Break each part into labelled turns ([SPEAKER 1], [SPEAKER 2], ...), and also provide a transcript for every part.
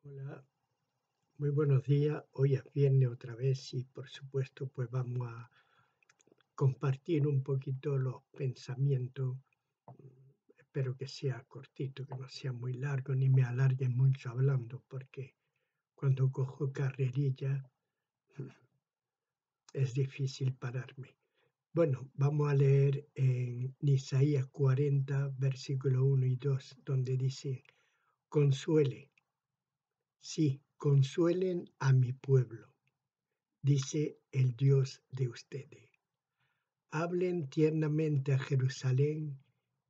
[SPEAKER 1] Hola, muy buenos días. Hoy es viernes otra vez y por supuesto pues vamos a compartir un poquito los pensamientos. Espero que sea cortito, que no sea muy largo ni me alargue mucho hablando porque cuando cojo carrerilla es difícil pararme. Bueno, vamos a leer en Isaías 40, versículo 1 y 2, donde dice, consuele, sí, consuelen a mi pueblo, dice el Dios de ustedes. Hablen tiernamente a Jerusalén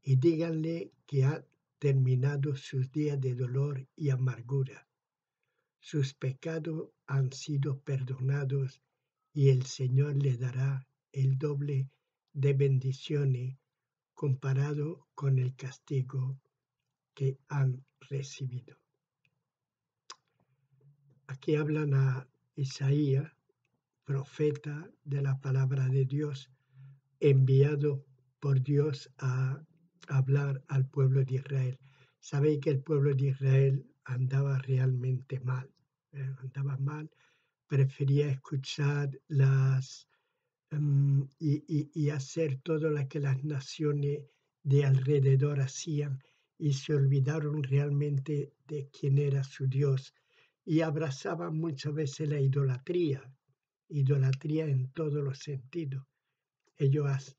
[SPEAKER 1] y díganle que ha terminado sus días de dolor y amargura. Sus pecados han sido perdonados y el Señor le dará el doble de bendiciones comparado con el castigo que han recibido. Aquí hablan a Isaías, profeta de la palabra de Dios, enviado por Dios a hablar al pueblo de Israel. Sabéis que el pueblo de Israel andaba realmente mal, andaba mal, prefería escuchar y hacer todo lo que las naciones de alrededor hacían y se olvidaron realmente de quién era su Dios y abrazaban muchas veces la idolatría en todos los sentidos. Ellos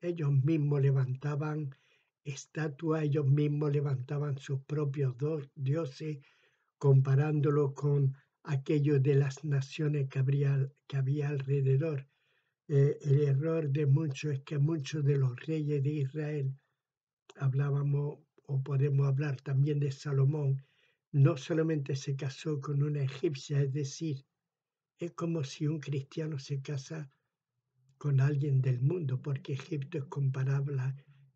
[SPEAKER 1] ellos mismos levantaban estatuas, ellos mismos levantaban sus propios dioses, comparándolo con aquellos de las naciones que había alrededor. El error de muchos es que muchos de los reyes de Israel, hablábamos o podemos hablar también de Salomón, no solamente se casó con una egipcia, es decir, es como si un cristiano se casa con alguien del mundo, porque Egipto es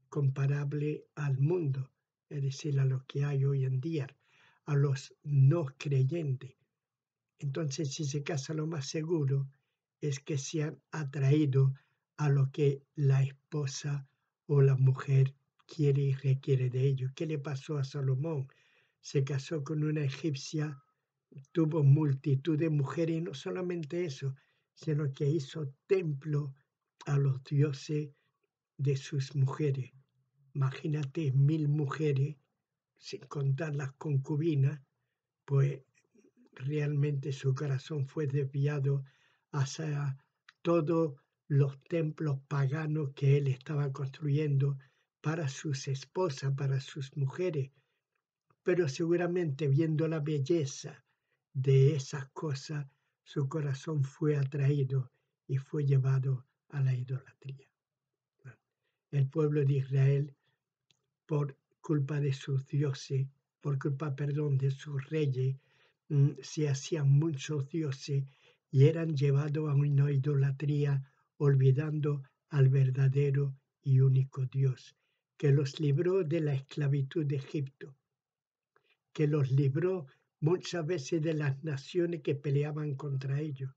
[SPEAKER 1] comparable al mundo, es decir, a lo que hay hoy en día, a los no creyentes. Entonces, si se casa, lo más seguro es que se han atraído a lo que la esposa o la mujer quiere y requiere de ellos. ¿Qué le pasó a Salomón? Se casó con una egipcia, tuvo multitud de mujeres y no solamente eso, sino que hizo templo a los dioses de sus mujeres. Imagínate 1000 mujeres, sin contar las concubinas, pues realmente su corazón fue desviado hacia todos los templos paganos que él estaba construyendo para sus esposas, para sus mujeres. Pero seguramente viendo la belleza de esas cosas, su corazón fue atraído y fue llevado a la idolatría. El pueblo de Israel, por culpa de sus dioses, por culpa, perdón, de sus reyes, se hacían muchos dioses y eran llevados a una idolatría, olvidando al verdadero y único Dios, que los libró de la esclavitud de Egipto, que los libró muchas veces de las naciones que peleaban contra ellos.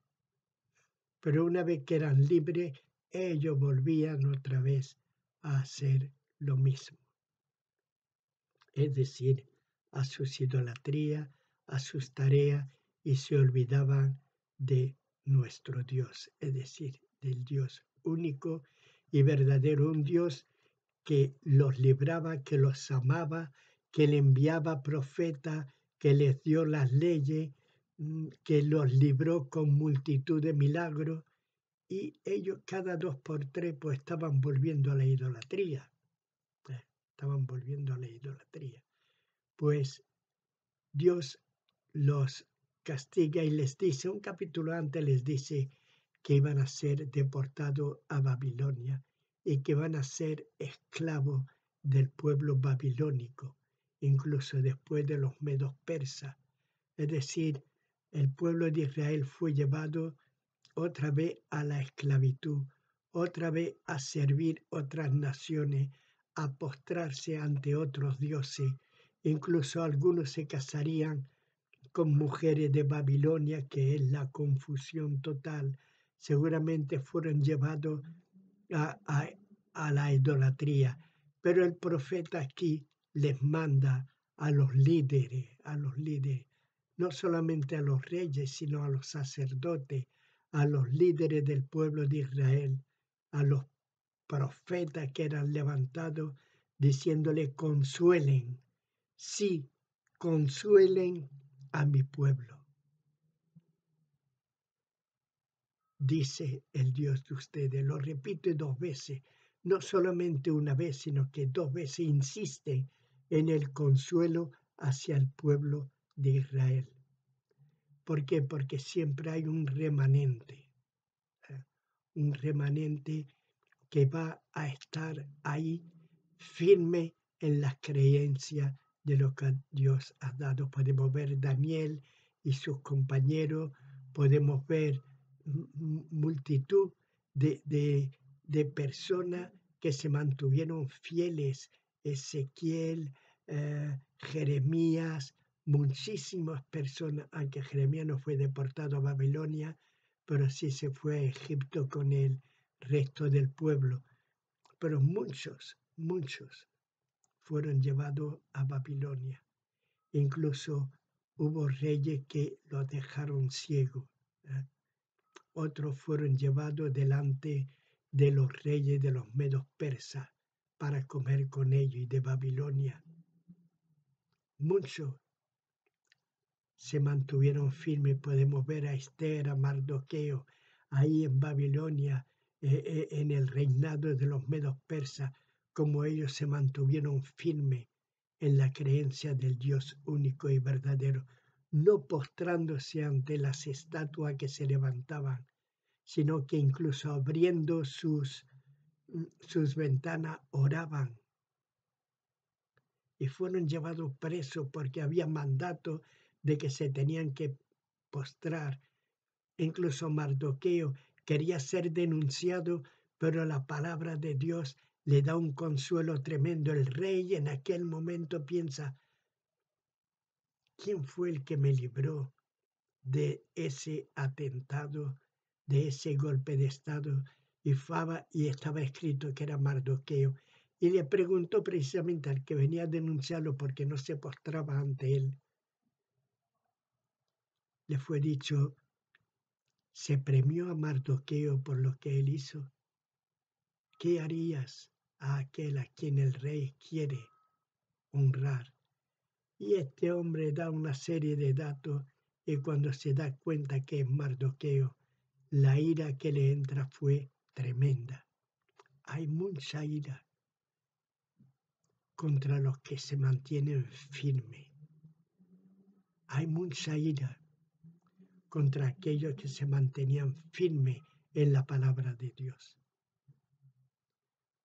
[SPEAKER 1] Pero una vez que eran libres, ellos volvían otra vez a hacer lo mismo. Es decir, a sus idolatrías, a sus tareas, y se olvidaban de nuestro Dios, es decir, del Dios único y verdadero, un Dios que los libraba, que los amaba, que le enviaba profetas, que les dio las leyes, que los libró con multitud de milagros, y ellos cada 2 por 3 pues estaban volviendo a la idolatría, estaban volviendo a la idolatría. Pues Dios los castiga y les dice, un capítulo antes les dice que iban a ser deportados a Babilonia y que van a ser esclavos del pueblo babilónico, incluso después de los medos persas. Es decir, el pueblo de Israel fue llevado otra vez a la esclavitud, otra vez a servir otras naciones, a postrarse ante otros dioses. Incluso algunos se casarían con mujeres de Babilonia, que es la confusión total. Seguramente fueron llevados a, a- a la idolatría. Pero el profeta aquí les manda a los líderes, no solamente a los reyes, sino a los sacerdotes, a los líderes del pueblo de Israel, a los profetas que eran levantados, diciéndole: consuelen, sí, consuelen a mi pueblo. Dice el Dios de ustedes, lo repite 2 veces, no solamente una vez, sino que 2 veces insiste en el consuelo hacia el pueblo de Israel. ¿Por qué? Porque siempre hay un remanente que va a estar ahí firme en las creencias de lo que Dios ha dado. Podemos ver Daniel y sus compañeros, podemos ver multitud de personas que se mantuvieron fieles, Ezequiel, Jeremías, muchísimas personas, aunque Jeremías no fue deportado a Babilonia, pero sí se fue a Egipto con el resto del pueblo. Pero muchos fueron llevados a Babilonia. Incluso hubo reyes que los dejaron ciegos. Otros fueron llevados delante de los reyes de los medos persas para comer con ellos, y de Babilonia. Muchos se mantuvieron firmes. Podemos ver a Esther, a Mardoqueo, ahí en Babilonia, en el reinado de los medos persas, como ellos se mantuvieron firmes en la creencia del Dios único y verdadero, no postrándose ante las estatuas que se levantaban, sino que incluso abriendo sus ventanas oraban. Y fueron llevados presos porque había mandato de que se tenían que postrar. Incluso Mardoqueo quería ser denunciado, pero la palabra de Dios le da un consuelo tremendo. El rey en aquel momento piensa: ¿quién fue el que me libró de ese atentado, de ese golpe de estado? Y estaba escrito que era Mardoqueo. Y le preguntó precisamente al que venía a denunciarlo porque no se postraba ante él. Le fue dicho: ¿se premió a Mardoqueo por lo que él hizo? ¿Qué harías a aquel a quien el rey quiere honrar? Y este hombre da una serie de datos, y cuando se da cuenta que es Mardoqueo, la ira que le entra fue tremenda. Hay mucha ira contra los que se mantienen firmes. Hay mucha ira contra aquellos que se mantenían firmes en la palabra de Dios.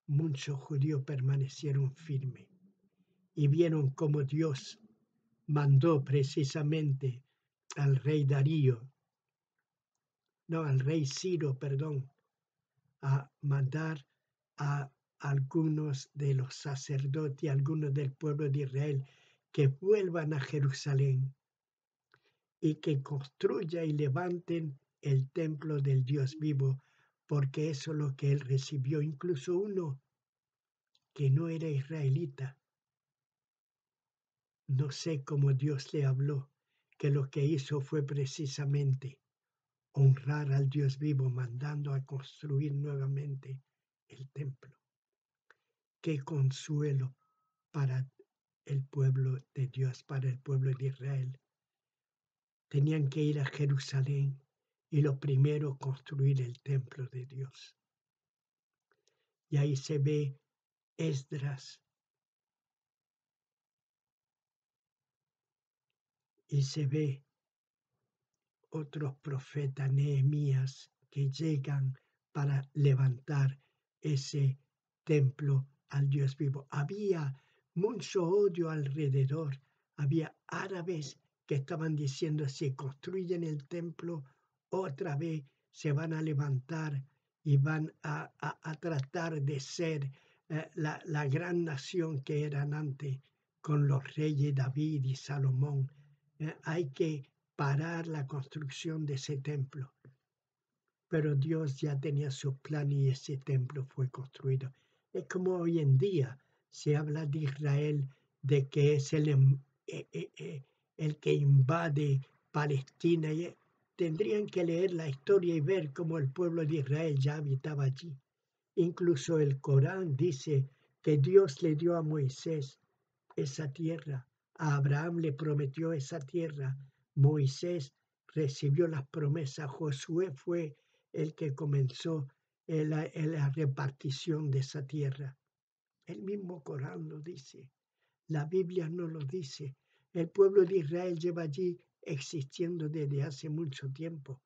[SPEAKER 1] Muchos judíos permanecieron firmes y vieron cómo Dios mandó precisamente al rey Ciro, a mandar a algunos de los sacerdotes, algunos del pueblo de Israel, que vuelvan a Jerusalén y que construyan y levanten el templo del Dios vivo, porque eso es lo que él recibió. Incluso uno que no era israelita, no sé cómo Dios le habló, que lo que hizo fue precisamente honrar al Dios vivo, mandando a construir nuevamente el templo. Qué consuelo para el pueblo de Dios, para el pueblo de Israel. Tenían que ir a Jerusalén y lo primero, construir el templo de Dios. Y ahí se ve Esdras y se ve otros profetas, Nehemías, que llegan para levantar ese templo al Dios vivo. Había mucho odio alrededor. Había árabes que estaban diciendo: si construyen el templo, otra vez se van a levantar y van a tratar de ser la gran nación que eran antes, con los reyes David y Salomón. Hay que parar la construcción de ese templo. Pero Dios ya tenía su plan y ese templo fue construido. Es como hoy en día se habla de Israel, de que es el que invade Palestina. Tendrían que leer la historia y ver cómo el pueblo de Israel ya habitaba allí. Incluso el Corán dice que Dios le dio a Moisés esa tierra, a Abraham le prometió esa tierra, Moisés recibió las promesas, Josué fue el que comenzó la repartición de esa tierra. El mismo Corán lo dice, la Biblia no lo dice. El pueblo de Israel lleva allí existiendo desde hace mucho tiempo,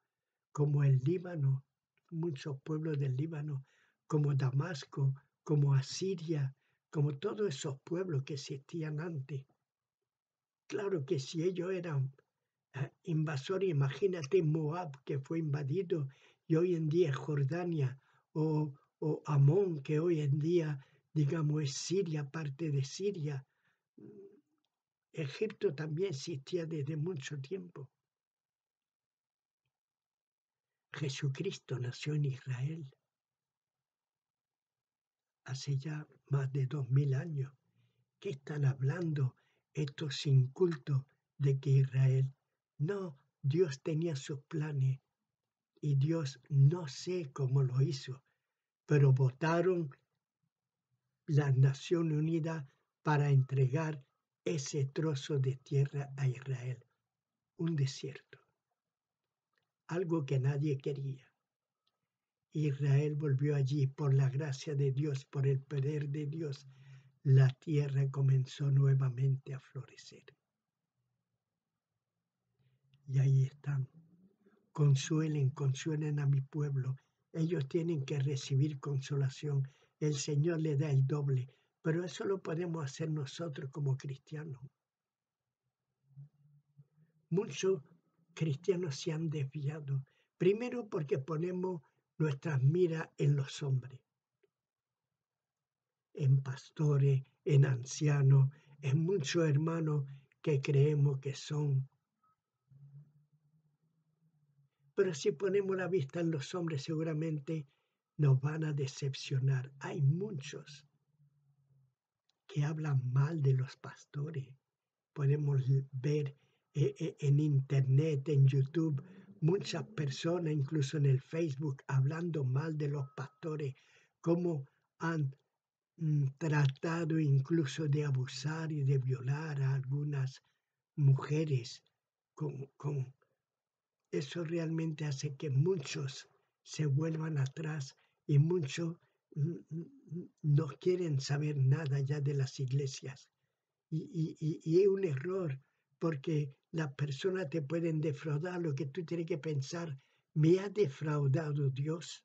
[SPEAKER 1] como el Líbano, muchos pueblos del Líbano, como Damasco, como Asiria, como todos esos pueblos que existían antes. Claro que si ellos eran invasores, imagínate Moab, que fue invadido, y hoy en día es Jordania, o Amón, que hoy en día, digamos, es Siria, parte de Siria. Egipto también existía desde mucho tiempo. Jesucristo nació en Israel hace ya más de 2000 años. ¿Qué están hablando estos incultos de que Israel? No, Dios tenía sus planes y Dios no sé cómo lo hizo, pero votaron las Naciones Unidas para entregar ese trozo de tierra a Israel, un desierto, algo que nadie quería. Israel volvió allí por la gracia de Dios, por el poder de Dios. La tierra comenzó nuevamente a florecer. Y ahí están. Consuelen a mi pueblo. Ellos tienen que recibir consolación. El Señor le da el doble, pero eso lo podemos hacer nosotros como cristianos. Muchos cristianos se han desviado, primero porque ponemos nuestras miras en los hombres, en pastores, en ancianos, en muchos hermanos que creemos que son. Pero si ponemos la vista en los hombres, seguramente nos van a decepcionar. Hay muchos que hablan mal de los pastores. Podemos ver en internet, en YouTube, muchas personas, incluso en el Facebook, hablando mal de los pastores, cómo han tratado incluso de abusar y de violar a algunas mujeres. Eso realmente hace que muchos se vuelvan atrás y muchos no quieren saber nada ya de las iglesias. Y es un error porque las personas te pueden defraudar. Lo que tú tienes que pensar, ¿me ha defraudado Dios?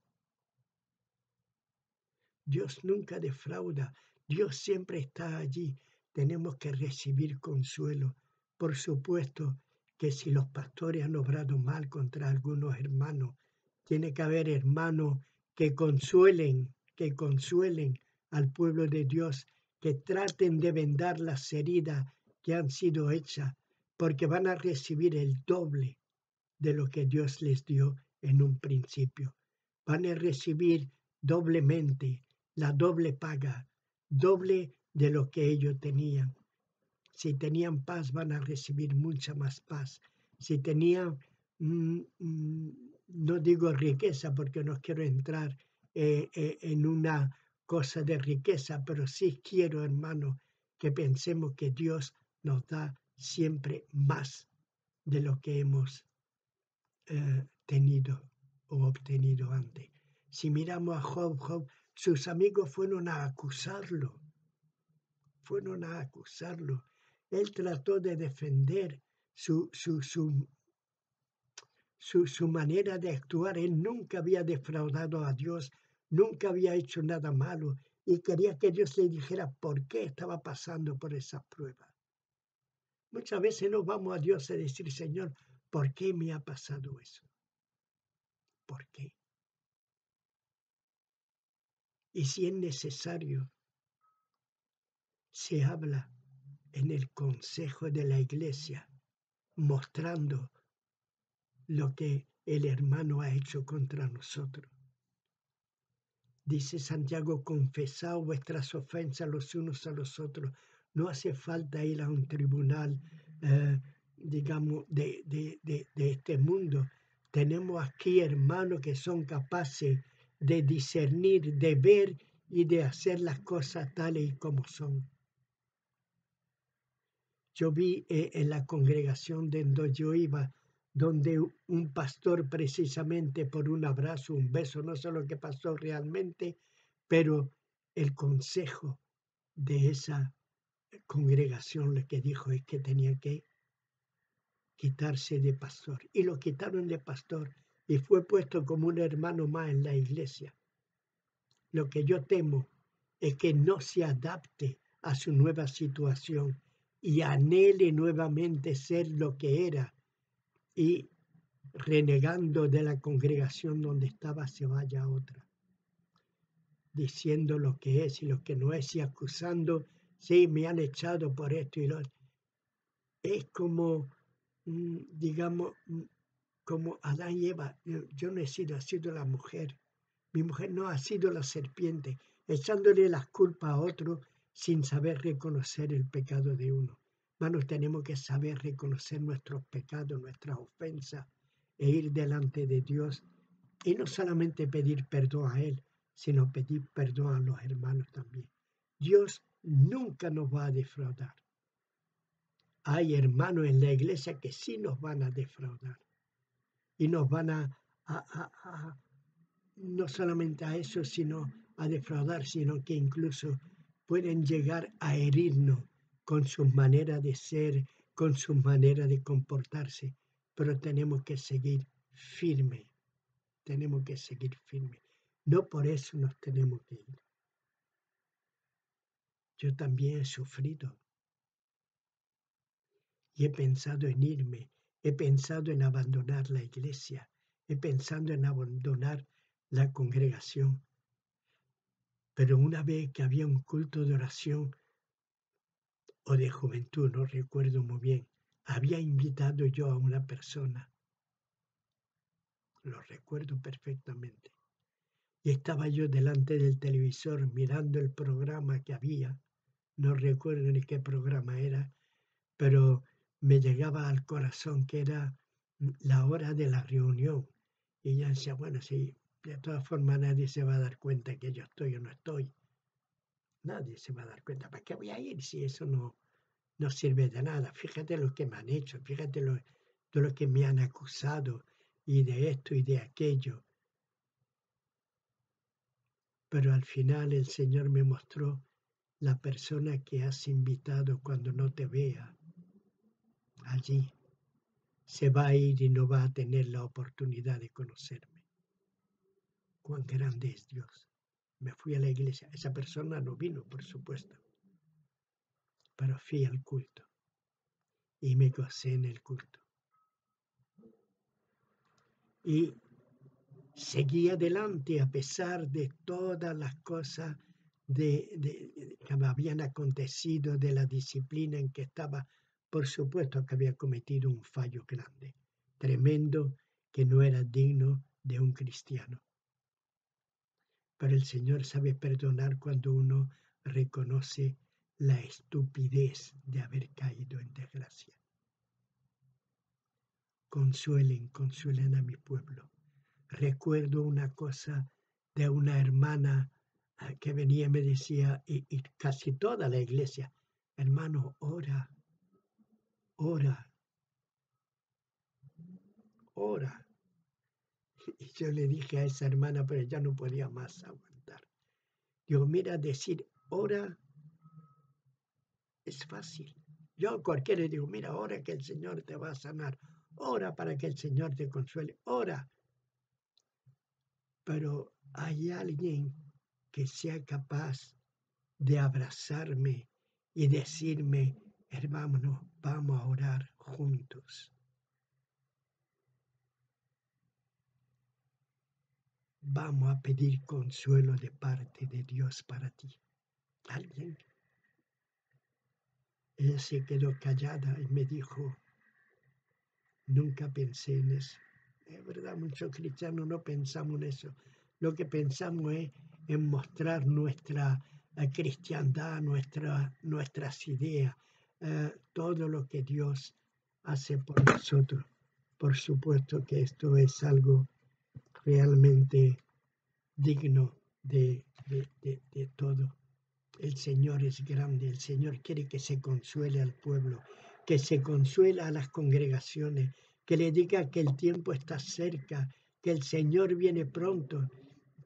[SPEAKER 1] Dios nunca defrauda. Dios siempre está allí. Tenemos que recibir consuelo. Por supuesto que si los pastores han obrado mal contra algunos hermanos, tiene que haber hermanos que consuelen al pueblo de Dios, que traten de vendar las heridas que han sido hechas, porque van a recibir el doble de lo que Dios les dio en un principio. Van a recibir doblemente, la doble paga, doble de lo que ellos tenían. Si tenían paz, van a recibir mucha más paz. Si tenían, no digo riqueza porque no quiero entrar en una cosa de riqueza, pero sí quiero, hermano, que pensemos que Dios nos da siempre más de lo que hemos tenido o obtenido antes. Si miramos a Job, sus amigos fueron a acusarlo. Él trató de defender su manera de actuar. Él nunca había defraudado a Dios, nunca había hecho nada malo y quería que Dios le dijera por qué estaba pasando por esas pruebas. Muchas veces no vamos a Dios a decir, Señor, ¿por qué me ha pasado eso? ¿Por qué? Y si es necesario, se habla en el consejo de la iglesia, mostrando lo que el hermano ha hecho contra nosotros. Dice Santiago, confesad vuestras ofensas los unos a los otros. No hace falta ir a un tribunal digamos, de este mundo. Tenemos aquí hermanos que son capaces de discernir, de ver y de hacer las cosas tales y como son. Yo vi en la congregación de donde yo iba, donde un pastor precisamente por un abrazo, un beso, no sé lo que pasó realmente, pero el consejo de esa congregación lo que dijo es que tenía que quitarse de pastor. Y lo quitaron de pastor y fue puesto como un hermano más en la iglesia. Lo que yo temo es que no se adapte a su nueva situación y anhele nuevamente ser lo que era y renegando de la congregación donde estaba se vaya a otra, diciendo lo que es y lo que no es y acusando, sí, me han echado por esto y lo otro. Es como, digamos, como Adán y Eva. Yo no he sido la mujer. Mi mujer no ha sido la serpiente, echándole las culpas a otro sin saber reconocer el pecado de uno. Hermanos, tenemos que saber reconocer nuestros pecados, nuestras ofensas e ir delante de Dios y no solamente pedir perdón a Él, sino pedir perdón a los hermanos también. Dios nunca nos va a defraudar. Hay hermanos en la iglesia que sí nos van a defraudar y nos van a no solamente a eso, sino a defraudar, sino que incluso pueden llegar a herirnos con sus maneras de ser, con sus maneras de comportarse, pero tenemos que seguir firmes, tenemos que seguir firmes. No por eso nos tenemos que ir. Yo también he sufrido y he pensado en irme, he pensado en abandonar la iglesia, he pensado en abandonar la congregación. Pero una vez que había un culto de oración o de juventud, no recuerdo muy bien, había invitado yo a una persona, lo recuerdo perfectamente, y estaba yo delante del televisor mirando el programa que había, no recuerdo ni qué programa era, pero me llegaba al corazón que era la hora de la reunión. Y ella decía, bueno, sí, de todas formas nadie se va a dar cuenta que yo estoy o no estoy. Nadie se va a dar cuenta. ¿Para qué voy a ir si eso no sirve de nada? Fíjate lo que me han hecho, fíjate de lo que me han acusado y de esto y de aquello. Pero al final el Señor me mostró la persona que has invitado cuando no te vea allí. Se va a ir y no va a tener la oportunidad de conocerme. Cuán grande es Dios. Me fui a la iglesia. Esa persona no vino, por supuesto, pero fui al culto y me gocé en el culto. Y seguí adelante a pesar de todas las cosas que me habían acontecido, de la disciplina en que estaba. Por supuesto que había cometido un fallo grande, tremendo, que no era digno de un cristiano. Pero el Señor sabe perdonar cuando uno reconoce la estupidez de haber caído en desgracia. Consuelen a mi pueblo. Recuerdo una cosa de una hermana que venía y me decía, y casi toda la iglesia, hermano, ora, ora, ora. Y yo le dije a esa hermana, pero ya no podía más aguantar. Digo, mira, decir ora es fácil. Yo a cualquiera le digo, mira, ora que el Señor te va a sanar, ora para que el Señor te consuele, ora. Pero hay alguien que sea capaz de abrazarme y decirme, hermanos, vamos a orar juntos. Vamos a pedir consuelo de parte de Dios para ti. Alguien. Ella se quedó callada y me dijo, nunca pensé en eso. Es verdad, muchos cristianos no pensamos en eso. Lo que pensamos es en mostrar nuestra cristiandad, nuestras ideas, todo lo que Dios hace por nosotros. Por supuesto que esto es algo realmente digno de todo. El Señor es grande, el Señor quiere que se consuele al pueblo, que se consuela a las congregaciones, que le diga que el tiempo está cerca, que el Señor viene pronto,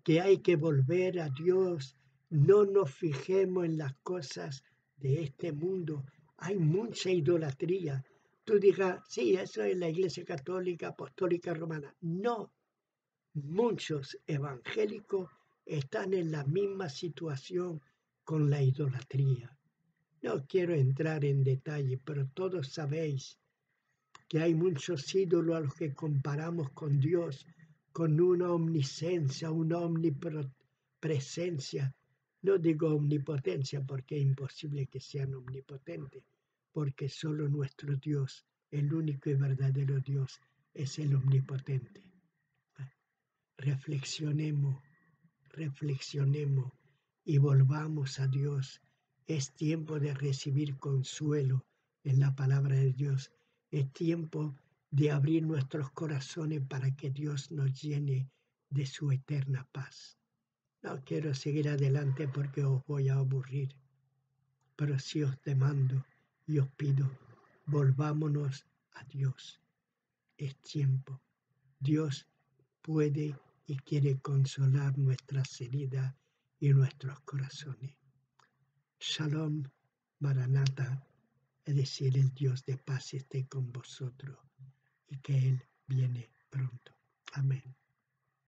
[SPEAKER 1] que hay que volver a Dios. No nos fijemos en las cosas de este mundo. Hay mucha idolatría. Tú digas, sí, eso es la Iglesia Católica, Apostólica Romana. No, muchos evangélicos están en la misma situación con la idolatría. No quiero entrar en detalle, pero todos sabéis que hay muchos ídolos a los que comparamos con Dios, con una omnisciencia, una omnipresencia. No digo omnipotencia porque es imposible que sean omnipotentes, porque solo nuestro Dios, el único y verdadero Dios, es el omnipotente. Reflexionemos, reflexionemos y volvamos a Dios. Es tiempo de recibir consuelo en la palabra de Dios. Es tiempo de abrir nuestros corazones para que Dios nos llene de su eterna paz. No quiero seguir adelante porque os voy a aburrir, pero sí os demando y os pido, volvámonos a Dios. Es tiempo. Dios puede y quiere consolar nuestras heridas y nuestros corazones. Shalom, Maranatha, es decir, el Dios de paz esté con vosotros y que Él viene pronto. Amén.